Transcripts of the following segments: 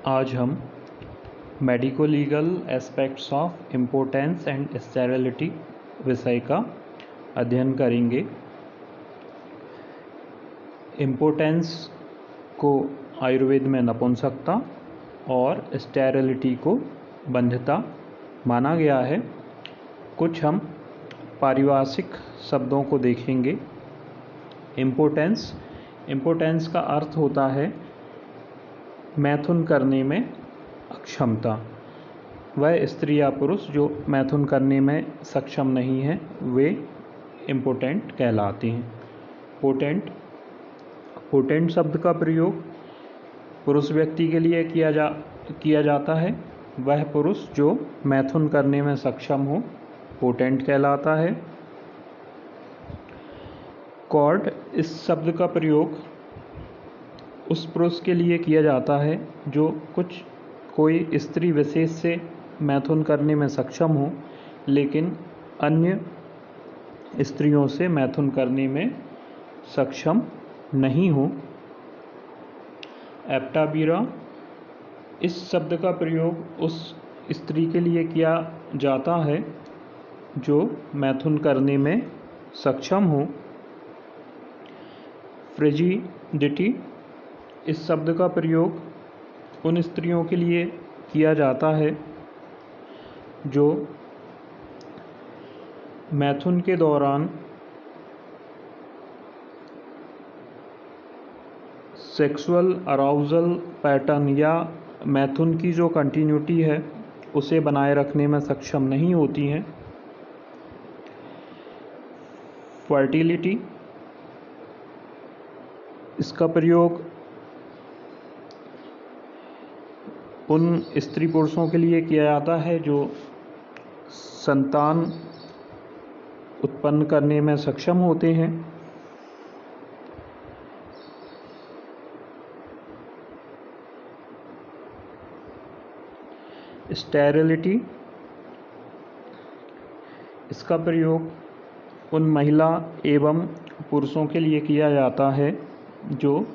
आज हम medico legal aspects of importance and sterility विषय का अध्ययन करेंगे। इम्पोर्टेंस को आयुर्वेद में नपुंसकता और स्टेरिलिटी को वंध्यता माना गया है। कुछ हम पारिभाषिक शब्दों को देखेंगे। इम्पोर्टेंस का अर्थ होता है मैथुन करने में अक्षमता। वह स्त्री या पुरुष जो मैथुन करने में सक्षम नहीं है वे इम्पोर्टेंट कहलाते हैं। पोटेंट शब्द का प्रयोग पुरुष व्यक्ति के लिए किया जाता है। वह पुरुष जो मैथुन करने में सक्षम हो पोटेंट कहलाता है। कॉर्ड इस शब्द का प्रयोग उस पुरुष के लिए किया जाता है जो कोई स्त्री विशेष से मैथुन करने में सक्षम हो लेकिन अन्य स्त्रियों से मैथुन करने में सक्षम नहीं हो। एप्टाबीरा इस शब्द का प्रयोग उस स्त्री के लिए किया जाता है जो मैथुन करने में सक्षम हो। फ्रिजिडिटी इस शब्द का प्रयोग उन स्त्रियों के लिए किया जाता है जो मैथुन के दौरान सेक्सुअल अराउजल पैटर्न या मैथुन की जो कंटिन्यूटी है उसे बनाए रखने में सक्षम नहीं होती हैं। फर्टिलिटी इसका प्रयोग उन स्त्री पुरुषों के लिए किया जाता है जो संतान उत्पन्न करने में सक्षम होते हैं। स्टेरिलिटी इसका प्रयोग उन महिला एवं पुरुषों के लिए किया जाता है जो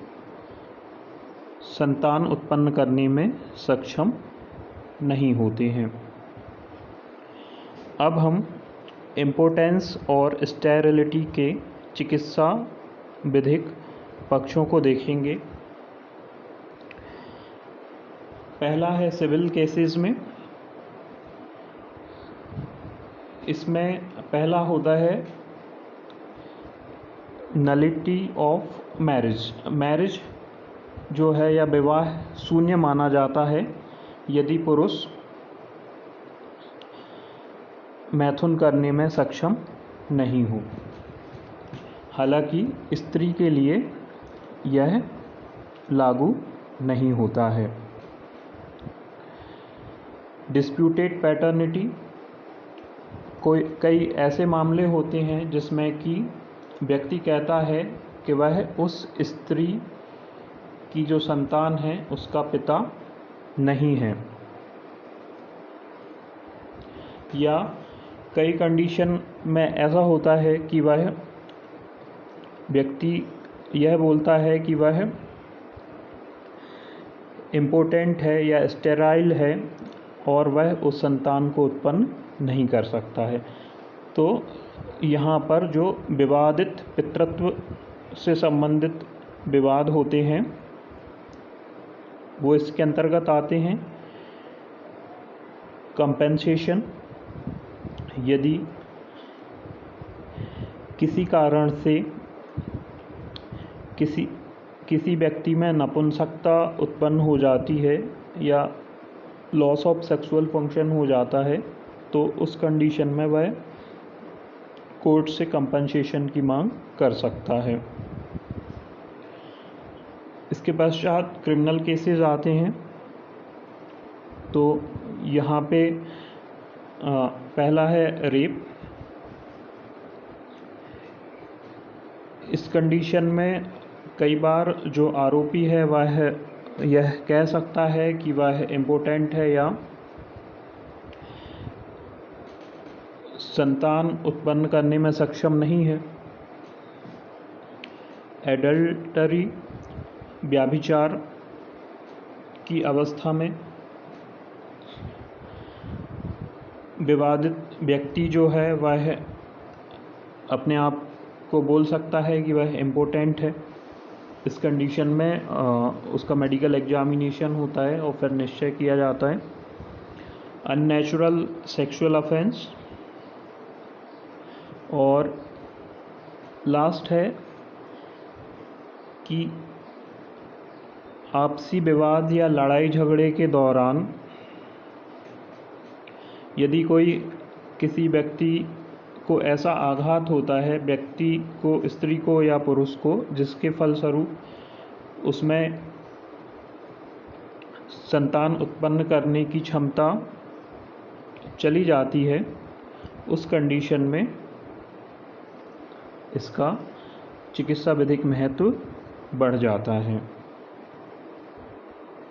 संतान उत्पन्न करने में सक्षम नहीं होते हैं। अब हम इम्पोर्टेंस और स्टेरिलिटी के चिकित्सा विधिक पक्षों को देखेंगे। पहला है सिविल केसेस में। इसमें पहला होता है नलिटी ऑफ मैरिज जो है या विवाह शून्य माना जाता है यदि पुरुष मैथुन करने में सक्षम नहीं हो। हालांकि स्त्री के लिए यह लागू नहीं होता है। डिस्प्यूटेड पैटर्निटी कई ऐसे मामले होते हैं जिसमें कि व्यक्ति कहता है कि वह उस स्त्री की जो संतान है उसका पिता नहीं है, या कई कंडीशन में ऐसा होता है कि वह व्यक्ति यह बोलता है कि वह इम्पोर्टेंट है या स्टेराइल है और वह उस संतान को उत्पन्न नहीं कर सकता है। तो यहाँ पर जो विवादित पितृत्व से संबंधित विवाद होते हैं वो इसके अंतर्गत आते हैं। कंपेंसेशन, यदि किसी कारण से किसी व्यक्ति में नपुंसकता उत्पन्न हो जाती है या लॉस ऑफ सेक्सुअल फंक्शन हो जाता है तो उस कंडीशन में वह कोर्ट से कंपनसेशन की मांग कर सकता है। इसके पश्चात क्रिमिनल केसेस आते हैं। तो यहाँ पे पहला है रेप। इस कंडीशन में कई बार जो आरोपी है वह यह कह सकता है कि वह इम्पोर्टेंट है या संतान उत्पन्न करने में सक्षम नहीं है। एडल्टरी व्यभिचार की अवस्था में विवादित व्यक्ति जो है वह अपने आप को बोल सकता है कि वह इम्पोर्टेंट है। इस कंडीशन में उसका मेडिकल एग्जामिनेशन होता है और फिर निश्चय किया जाता है। Unnatural sexual offence. और लास्ट है कि आपसी विवाद या लड़ाई झगड़े के दौरान यदि कोई किसी व्यक्ति को ऐसा आघात होता है, व्यक्ति को, स्त्री को या पुरुष को, जिसके फलस्वरूप उसमें संतान उत्पन्न करने की क्षमता चली जाती है, उस कंडीशन में इसका चिकित्सा विधिक महत्व बढ़ जाता है।